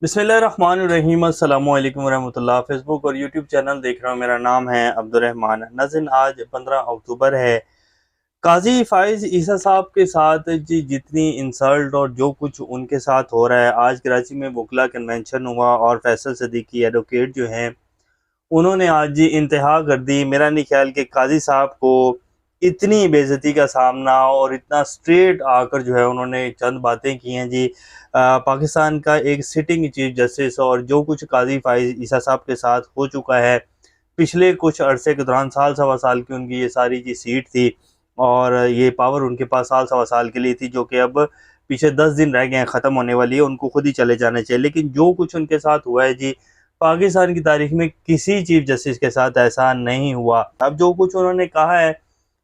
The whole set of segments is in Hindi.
बिस्मिल्लाहिर्रहमानिर्रहीम अस्सलामु अलैकुम वरहमतुल्लाह। फेसबुक और यूट्यूब चैनल देख रहा हूँ। मेरा नाम है अब्दुर्रहमान नाज़रीन। आज 15 अक्टूबर है। काजी फाइज ईसा साहब के साथ जी जितनी इंसल्ट और जो कुछ उनके साथ हो रहा है, आज कराची में वकला कन्वेंशन हुआ और फैसल सदीकी एडवोकेट जो हैं उन्होंने आज जी इंतहा कर दी। मेरा नहीं ख्याल कि काजी साहब को इतनी बेइज्जती का सामना और इतना स्ट्रेट आकर जो है उन्होंने चंद बातें की हैं जी। पाकिस्तान का एक सिटिंग चीफ जस्टिस और जो कुछ काजी फाइज ईसा साहब के साथ हो चुका है पिछले कुछ अरसे के दौरान, साल सवा साल की उनकी ये सारी जी सीट थी और ये पावर उनके पास साल सवा साल के लिए थी, जो कि अब पीछे 10 दिन रह गए हैं, ख़त्म होने वाली है। उनको खुद ही चले जाने चाहिए। लेकिन जो कुछ उनके साथ हुआ है जी, पाकिस्तान की तारीख में किसी चीफ जस्टिस के साथ ऐसा नहीं हुआ। अब जो कुछ उन्होंने कहा है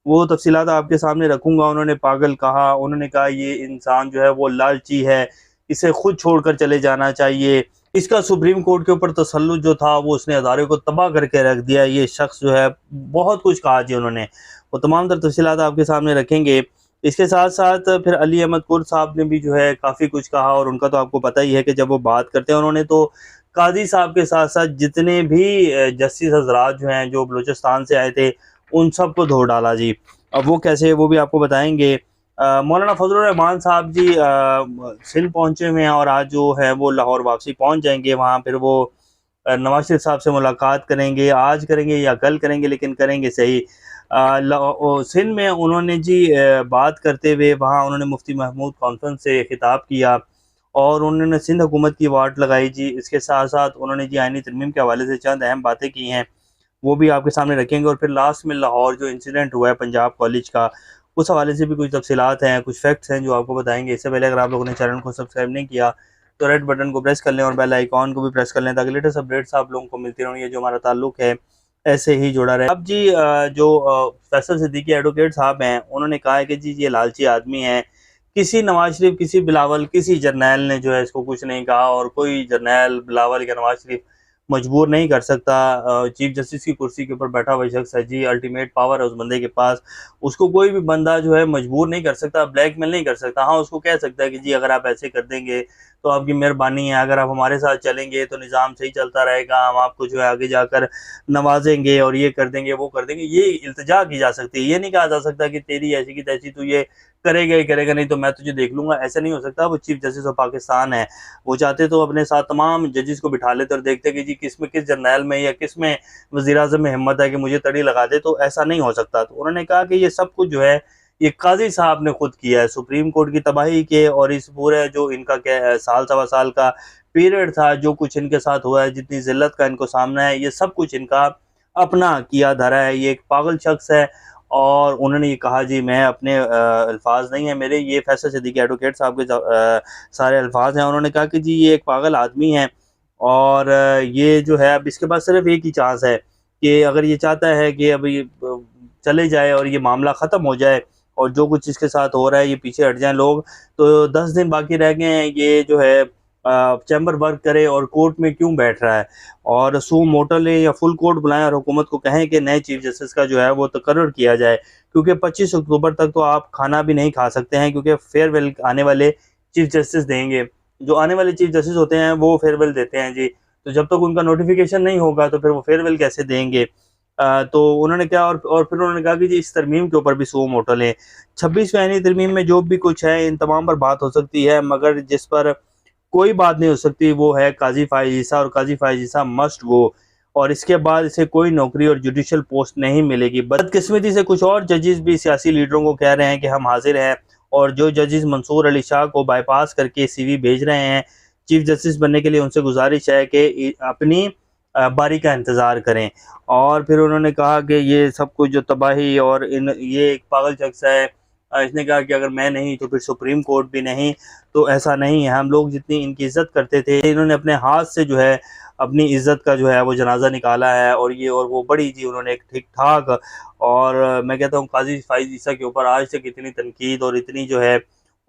वो तफसीलात आपके सामने रखूंगा। उन्होंने पागल कहा, उन्होंने कहा ये इंसान जो है वो लालची है, इसे खुद छोड़कर चले जाना चाहिए। इसका सुप्रीम कोर्ट के ऊपर तसल्लुत जो था वो उसने अदारे को तबाह करके रख दिया। ये शख्स जो है बहुत कुछ कहा जी उन्होंने, वो तमाम तर तफसीलात आपके सामने रखेंगे। इसके साथ साथ फिर अली अहमद कुर्द साहब ने भी जो है काफ़ी कुछ कहा और उनका तो आपको पता ही है कि जब वो बात करते हैं उन्होंने तो काजी साहब के साथ साथ जितने भी जस्टिस हजरात जो हैं जो बलूचिस्तान से आए थे उन सब को धो डाला जी। अब वो कैसे, वो भी आपको बताएंगे। मौलाना फजलुर रहमान साहब जी सिंध पहुंचे हुए हैं और आज जो है वो लाहौर वापसी पहुंच जाएंगे। वहाँ फिर वो नवाज शरीफ साहब से मुलाकात करेंगे, आज करेंगे या कल करेंगे, लेकिन करेंगे सही। सिंध में उन्होंने जी बात करते हुए वहाँ उन्होंने मुफ्ती महमूद कॉन्फ्रेंस से खिताब किया और उन्होंने सिंध हुकूमत की वाट लगाई जी। इसके साथ साथ उन्होंने जी आईनी तरमीम के हवाले से चंद अहम बातें की हैं, वो भी आपके सामने रखेंगे। और फिर लास्ट में लाहौर जो इंसिडेंट हुआ है पंजाब कॉलेज का, उस हवाले से भी कुछ तफसीलात हैं, कुछ फैक्ट्स हैं जो आपको बताएंगे। इससे पहले अगर आप लोगों ने चैनल को सब्सक्राइब नहीं किया तो रेड बटन को प्रेस कर लें और बेल आइकॉन को भी प्रेस कर लें ताकि लेटेस्ट अपडेट्स आप लोगों को मिलती रहें। ये जो हमारा ताल्लुक है ऐसे ही जुड़ा रहे। अब जी जो फैसल सिद्दीकी एडवोकेट साहब हैं उन्होंने कहा है कि जी ये लालची आदमी है। किसी नवाज शरीफ, किसी बिलावल, किसी जर्नैल ने जो है इसको कुछ नहीं कहा और कोई जर्नैल, बिलावल या नवाज शरीफ मजबूर नहीं कर सकता। चीफ जस्टिस की कुर्सी के ऊपर बैठा हुआ शख्स है जी, अल्टीमेट पावर है उस बंदे के पास। उसको कोई भी बंदा जो है मजबूर नहीं कर सकता, ब्लैकमेल नहीं कर सकता। हाँ, उसको कह सकता है कि जी अगर आप ऐसे कर देंगे तो आपकी मेहरबानी है, अगर आप हमारे साथ चलेंगे तो निज़ाम सही चलता रहेगा, हम आपको जो है आगे जाकर नवाजेंगे और ये कर देंगे वो कर देंगे, ये इल्तिजा की जा सकती है। ये नहीं कहा जा सकता कि तेरी ऐसी की तैसी, तू ये करेगा ही करेगा, नहीं तो मैं तुझे देख लूंगा। ऐसा नहीं हो सकता। वो चीफ जस्टिस ऑफ पाकिस्तान है, वो चाहते तो अपने साथ तमाम जजेस को बिठा लेते और देखते कि जी किस में, किस जर्नैल में या किस में वज़ीर आज़म में हिम्मत है कि मुझे तड़ी लगा दे। तो ऐसा नहीं हो सकता। तो उन्होंने कहा कि ये सब कुछ जो है ये काजी साहब ने खुद किया है, सुप्रीम कोर्ट की तबाही के और इस पूरे जो इनका क्या साल सवा साल का पीरियड था, जो कुछ इनके साथ हुआ है, जितनी जिल्लत का इनको सामना है, ये सब कुछ इनका अपना किया धरा है। ये एक पागल शख्स है। और उन्होंने ये कहा जी, मैं अपने अल्फाज नहीं है मेरे, ये फैसल सिद्दीकी एडवोकेट साहब के सारे अल्फाज हैं। उन्होंने कहा कि जी ये एक पागल आदमी है और ये जो है अब इसके पास सिर्फ एक ही चांस है कि अगर ये चाहता है कि अब ये चले जाए और ये मामला ख़त्म हो जाए और जो कुछ इसके साथ हो रहा है ये पीछे हट जाए लोग। तो 10 दिन बाकी रह गए हैं, ये जो है चैम्बर वर्क करे और कोर्ट में क्यों बैठ रहा है और सू मोटो ले या फुल कोर्ट बुलाएं और हुकूमत को कहें कि नए चीफ जस्टिस का जो है वो तकर्रर किया जाए, क्योंकि 25 अक्टूबर तक तो आप खाना भी नहीं खा सकते हैं, क्योंकि फेयरवेल आने वाले चीफ जस्टिस देंगे। जो आने वाले चीफ जस्टिस होते हैं वो फेयरवेल देते हैं जी। तो जब तक उनका नोटिफिकेशन नहीं होगा तो फिर वो फेयरवेल कैसे देंगे। तो उन्होंने क्या और फिर उन्होंने कहा कि जी इस तरमीम के ऊपर भी सू मोटो लें। 26वीं आईनी तरमीम में जो भी कुछ है इन तमाम पर बात हो सकती है, मगर जिस पर कोई बात नहीं हो सकती वो है काजी फाइज ईसा, और काजी फाइज ईसा मस्ट गो। और इसके बाद इसे कोई नौकरी और जुडिशल पोस्ट नहीं मिलेगी। बदकिस्मती से कुछ और जजेस भी सियासी लीडरों को कह रहे हैं कि हम हाजिर हैं, और जो जजेस मंसूर अली शाह को बाईपास करके सीवी भेज रहे हैं चीफ जस्टिस बनने के लिए, उनसे गुजारिश है कि अपनी बारी का इंतज़ार करें। और फिर उन्होंने कहा कि ये सब कुछ जो तबाही और ये एक पागल शख्स है। इसने कहा कि अगर मैं नहीं तो फिर सुप्रीम कोर्ट भी नहीं। तो ऐसा नहीं है, हम लोग जितनी इनकी इज़्ज़त करते थे, इन्होंने अपने हाथ से जो है अपनी इज़्ज़त का जो है वो जनाजा निकाला है। और ये और वो बड़ी जी उन्होंने एक ठीक ठाक, और मैं कहता हूँ काजी फाइज ईसा के ऊपर आज तक इतनी तनकीद और इतनी जो है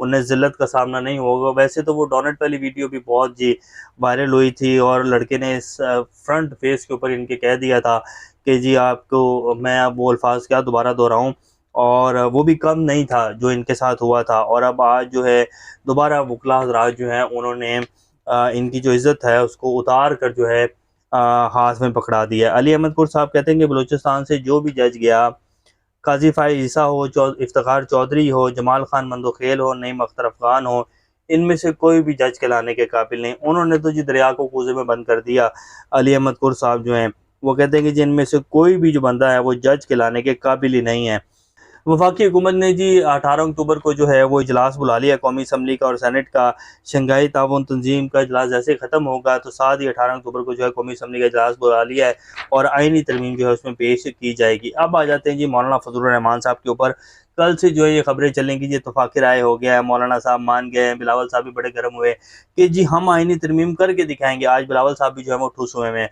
उन्हें ज़िल्लत का सामना नहीं होगा। वैसे तो वो डोनट वाली वीडियो भी बहुत जी वायरल हुई थी और लड़के ने इस फ्रंट फेस के ऊपर इनके कह दिया था कि जी आपको मैं अब वो अल्फाज क्या दोबारा दोहराऊँ, और वो भी कम नहीं था जो इनके साथ हुआ था। और अब आज जो है दोबारा वकला हज़रात जो हैं उन्होंने इनकी जो इज़्ज़त है उसको उतार कर जो है हाथ में पकड़ा दिया है। अली अहमद कुर साहब कहते हैं कि बलूचिस्तान से जो भी जज गया, काजी फ़ाइज़ ईसा हो, इफ्तिखार चौधरी हो, जमाल खान मंदोखेल हो, नईम अख्तर अफ़गान हो, इनमें से कोई भी जज कहलाने के काबिल नहीं। उन्होंने तो जी दरिया को कूज़े में बंद कर दिया। अली अहमद कुर साहब जो हैं वो कहते हैं कि जिनमें से कोई भी जो बंदा है वो जज कहलाने के काबिल ही नहीं है। वफाकी हुकूमत ने जी 18 अक्टूबर को जो है वो इजलास बुला लिया कौमी असम्बली का और सेनेट का। शंघाई ताउन तंजीम का इजलास जैसे ख़त्म होगा तो साथ ही 18 अक्टूबर को जो है कौमी असम्बली का इजलास बुला लिया है और आइनी तरमीम जो है उसमें पेश की जाएगी। अब आ जाते हैं जी मौलाना फजलुर रहमान साहब के ऊपर। कल से जो है ये खबरें चलेंगी जी इत्तफाक़ी राय हो गया है, मौलाना साहब मान गए हैं, बिलावल साहब भी बड़े गर्म हुए कि जी हम आइनी तरमीम करके दिखाएंगे। आज बिलावल साहब भी जो है वो ठुस हुए हैं।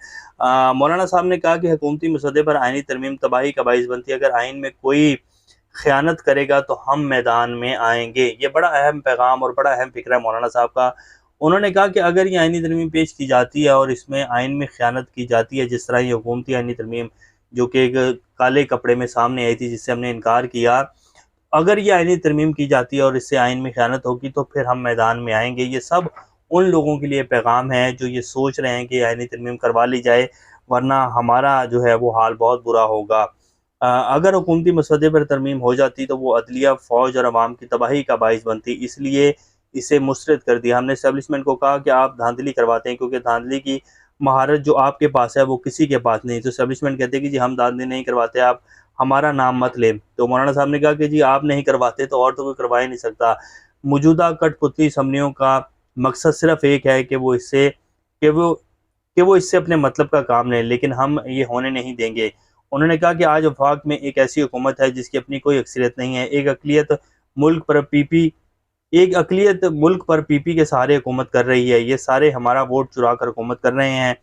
मौलाना साहब ने कहा कि हुकूमती मसौदे पर आइनी तरमीम तबाही का बाइस बनती है, अगर आइन में कोई ख़यानत करेगा तो हम मैदान में आएंगे। ये बड़ा अहम पैगाम और बड़ा अहम फ़िक्र है मौलाना साहब का। उन्होंने कहा कि अगर ये आइनी तरमीम पेश की जाती है और इसमें आइन में ख़यानत की जाती है, जिस तरह ये हुकूमती आइनी तरमीम जो कि एक काले कपड़े में सामने आई थी जिससे हमने इनकार किया, अगर ये आइनी तरमीम की जाती है और इससे आइन में ख़यानत होगी तो फिर हम मैदान में आएंगे। ये सब उन लोगों के लिए पैगाम है जो ये सोच रहे हैं कि आइनी तरमीम करवा ली जाए, वरना हमारा जो है वो हाल बहुत बुरा होगा। अगर हुकूमती मसौदे पर तरमीम हो जाती तो वो अदलिया, फ़ौज और अवाम की तबाही का बाइस बनती, इसलिए इसे मुस्तरद कर दिया। हमने एस्टेब्लिशमेंट को कहा कि आप धांधली करवाते हैं क्योंकि धांधली की महारत जो आपके पास है वो किसी के पास नहीं। तो एस्टेब्लिशमेंट कहते हैं कि जी हम धांधली नहीं करवाते, आप हमारा नाम मत लें। तो मौलाना साहब ने कहा कि जी आप नहीं करवाते तो और तो कोई करवा ही नहीं सकता। मौजूदा कठपुतली असम्बलियों का मकसद सिर्फ एक है कि वो इससे अपने मतलब का काम लें, लेकिन हम ये होने नहीं देंगे। उन्होंने कहा कि आज वफाक में एक ऐसी हुकूमत है जिसकी अपनी कोई अक्सरियत नहीं है। एक अक़लियत मुल्क पर पीपी के सहारे हुकूमत कर रही है। ये सारे हमारा वोट चुरा कर हुकूमत कर रहे हैं।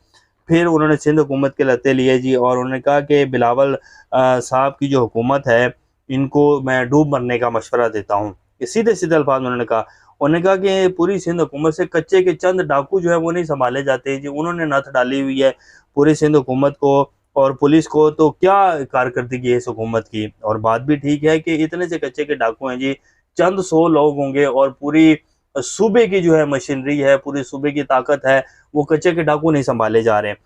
फिर उन्होंने सिंध हुकूमत के लत्ते लिए जी और उन्होंने कहा कि बिलावल साहब की जो हुकूमत है इनको मैं डूब मरने का मशवरा देता हूँ। ये सीधे-सीधे अल्फाज में उन्होंने कहा। उन्होंने कहा कि पूरी सिंध हुकूमत से कच्चे के चंद डाकू जो है वो नहीं सँभाले जाते जी। उन्होंने नत्थ डाली हुई है पूरी सिंध हुकूमत को और पुलिस को, तो क्या कारकर्दगी है इस हुकूमत की। और बात भी ठीक है कि इतने से कच्चे के डाकू हैं जी, चंद 100 लोग होंगे और पूरी सूबे की जो है मशीनरी है, पूरी सूबे की ताकत है, वो कच्चे के डाकू नहीं सँभाले जा रहे हैं।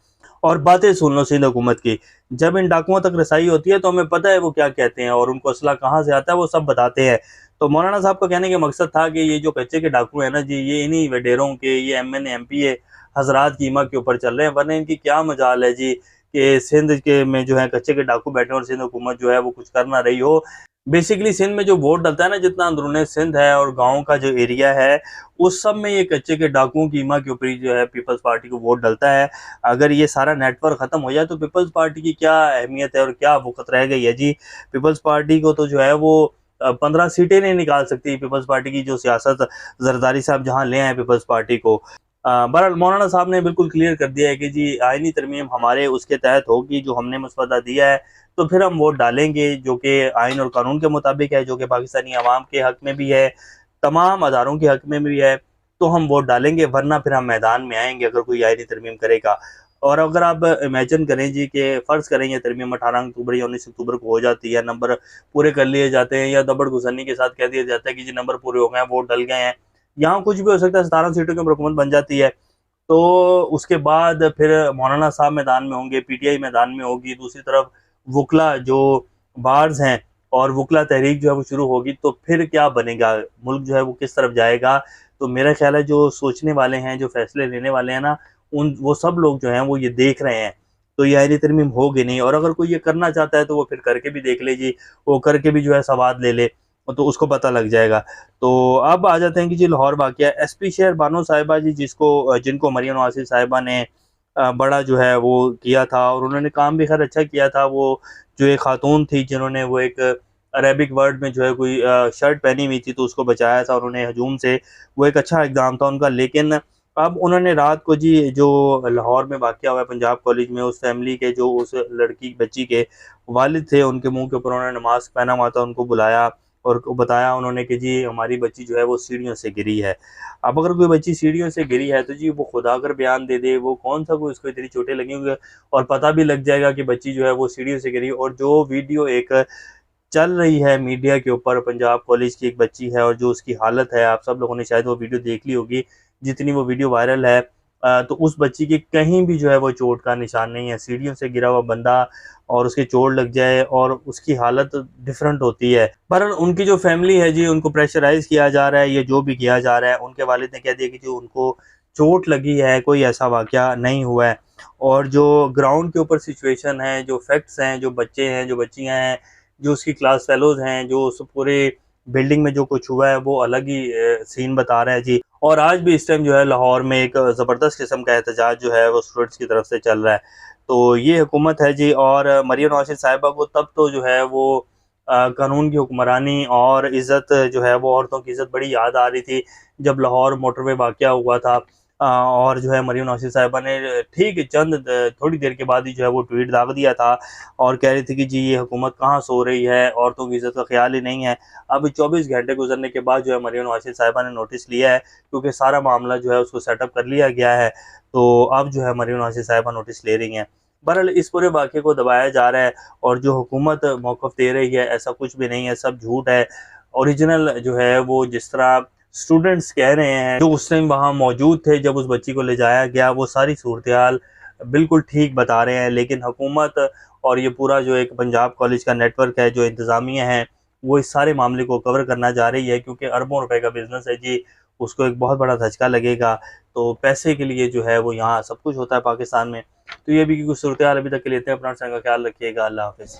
और बातें सुन लो सिंध हुकूमत की, जब इन डाकुओं तक रसाई होती है तो हमें पता है वो क्या कहते हैं और उनको असला कहाँ से आता है वो सब बताते हैं। तो मौलाना साहब का कहने का मकसद था कि ये जो कच्चे के डाकू हैं ना जी, ये इन्हीं वडेरों के, ये एमएनए एमपीए हजरात की ईमा के ऊपर चल रहे हैं, वरना इनकी क्या मजाल है जी कि सिंध के में जो है कच्चे के डाकू बैठे और सिंध हुकूमत जो है वो कुछ कर ना रही हो। बेसिकली सिंध में जो वोट डलता है ना, जितना अंदरूनी सिंध है और गाँव का जो एरिया है, उस सब में ये कच्चे के डाकुओं की ईमा के ऊपर ही जो है पीपल्स पार्टी को वोट डलता है। अगर ये सारा नेटवर्क ख़त्म हो जाए तो पीपल्स पार्टी की क्या अहमियत है और क्या वक़्त रह गई है जी। पीपल्स पार्टी को तो जो है वो 15 सीटें नहीं निकाल सकती। पीपल्स पार्टी की जो सियासत ज़रदारी साहब जहाँ ले आए पीपल्स पार्टी को। बहरहाल मौलाना साहब ने बिल्कुल क्लियर कर दिया है कि जी आइनी तरमीम हमारे उसके तहत होगी जो हमने मसवदा दिया है, तो फिर हम वोट डालेंगे जो कि आइन और कानून के मुताबिक है, जो कि पाकिस्तानी अवाम के हक़ में भी है, तमाम अदारों के हक़ में भी है, तो हम वोट डालेंगे, वरना फिर हम मैदान में आएँगे अगर कोई आइनी तरमीम करेगा। और अगर आप इमेजिन करें जी कि फ़र्ज़ करें ये तरमीम 18 अक्टूबर या 19 अक्टूबर को हो जाती है, नंबर पूरे कर लिए जाते हैं या दबड़ गुज़रनी के साथ कह दिया जाता है कि जी नंबर पूरे हो गए हैं, वोट डल गए हैं। यहाँ कुछ भी हो सकता है, 17 सीटों की हुकूमत बन जाती है। तो उसके बाद फिर मौलाना साहब मैदान में होंगे, पीटीआई मैदान में होगी, दूसरी तरफ वुकला जो बार्स हैं और वुकला तहरीक जो है वो शुरू होगी, तो फिर क्या बनेगा? मुल्क जो है वो किस तरफ जाएगा? तो मेरा ख्याल है जो सोचने वाले हैं, जो फैसले लेने वाले हैं ना, वो सब लोग जो हैं वो ये देख रहे हैं। तो ये आइनी तरमीम होगी नहीं, और अगर कोई ये करना चाहता है तो वो फिर करके भी देख ले जी, वो करके भी जो है सवाद ले ले, तो उसको पता लग जाएगा। तो अब आ जाते हैं कि जी लाहौर वाक़या, एसपी शहर बानो साहिबा जी जिनको मरियम नवाज़ साहिबा ने बड़ा जो है वो किया था और उन्होंने काम भी खैर अच्छा किया था। वो जो एक खातून थी जिन्होंने वो एक अरेबिक वर्ड में जो है कोई शर्ट पहनी हुई थी तो उसको बचाया था उन्होंने हजूम से, वो एक अच्छा इक़दाम था उनका। लेकिन अब उन्होंने रात को जी जो लाहौर में वाक़या हुआ है पंजाब कॉलेज में, उस फैमिली के जो उस लड़की बच्ची के वालिद थे उनके मुँह के ऊपर उन्होंने नमाज़ पहना हुआ था, उनको बुलाया और बताया उन्होंने कि जी हमारी बच्ची जो है वो सीढ़ियों से गिरी है। अब अगर कोई बच्ची सीढ़ियों से गिरी है तो जी वो खुदा अगर बयान दे दे, वो कौन सा कोई उसको इतनी चोटें लगी होंगी, और पता भी लग जाएगा कि बच्ची जो है वो सीढ़ियों से गिरी। और जो वीडियो एक चल रही है मीडिया के ऊपर, पंजाब कॉलेज की एक बच्ची है और जो उसकी हालत है, आप सब लोगों ने शायद वो वीडियो देख ली होगी, जितनी वो वीडियो वायरल है। तो उस बच्ची के कहीं भी जो है वो चोट का निशान नहीं है। सीढ़ियों से गिरा हुआ बंदा और उसके चोट लग जाए और उसकी हालत डिफरेंट होती है। पर उनकी जो फैमिली है जी, उनको प्रेशराइज किया जा रहा है, ये जो भी किया जा रहा है। उनके वालिद ने कह दिया कि जो उनको चोट लगी है, कोई ऐसा वाकया नहीं हुआ है। और जो ग्राउंड के ऊपर सिचुएशन है, जो फैक्ट्स हैं, जो बच्चे हैं, जो बच्चियां हैं, जो उसकी क्लास फेलोज हैं, जो उस पूरे बिल्डिंग में जो कुछ हुआ है, वो अलग ही सीन बता रहा है जी। और आज भी इस टाइम जो है लाहौर में एक ज़बरदस्त किस्म का एहतजाज जो है वो स्टूडेंट्स की तरफ से चल रहा है। तो ये हुकूमत है जी। और मरियम नवाज साहिबा को तब तो जो है वो कानून की हुक्मरानी और इज़्ज़त जो है वो औरतों की इज़्ज़त बड़ी याद आ रही थी, जब लाहौर मोटरवे वाक़या हुआ था। और जो है मरियम नवाज साहिबा ने ठीक थोड़ी देर के बाद ही जो है वो ट्वीट दाग दिया था और कह रही थी कि जी ये हुकूमत कहाँ सो रही है, औरतों की इज़्ज़त का ख्याल ही नहीं है। अब 24 घंटे गुजरने के बाद जो है मरियम नवाज साहिबा ने नोटिस लिया है, क्योंकि सारा मामला जो है उसको सेटअप कर लिया गया है। तो अब जो है मरियम नवाज साहिबा नोटिस ले रही हैं। बहरहाल इस पूरे वाक़े को दबाया जा रहा है और जो हुकूमत मौक़िफ़ दे रही है, ऐसा कुछ भी नहीं है, सब झूठ है। ओरिजिनल जो है वो जिस तरह स्टूडेंट्स कह रहे हैं, जो उस टाइम वहाँ मौजूद थे जब उस बच्ची को ले जाया गया, वो सारी सूरत-ए-हाल बिल्कुल ठीक बता रहे हैं। लेकिन हुकूमत और ये पूरा जो एक पंजाब कॉलेज का नेटवर्क है, जो इंतज़ामिया है, वो इस सारे मामले को कवर करना जा रही है, क्योंकि अरबों रुपए का बिज़नेस है जी, उसको एक बहुत बड़ा धचका लगेगा। तो पैसे के लिए जो है वो यहाँ सब कुछ होता है पाकिस्तान में। तो ये भी कुछ सूरत-ए-हाल अभी तक के लिए इतने। अपना ख्याल रखिएगा। अल्लाह हाफ़िज़।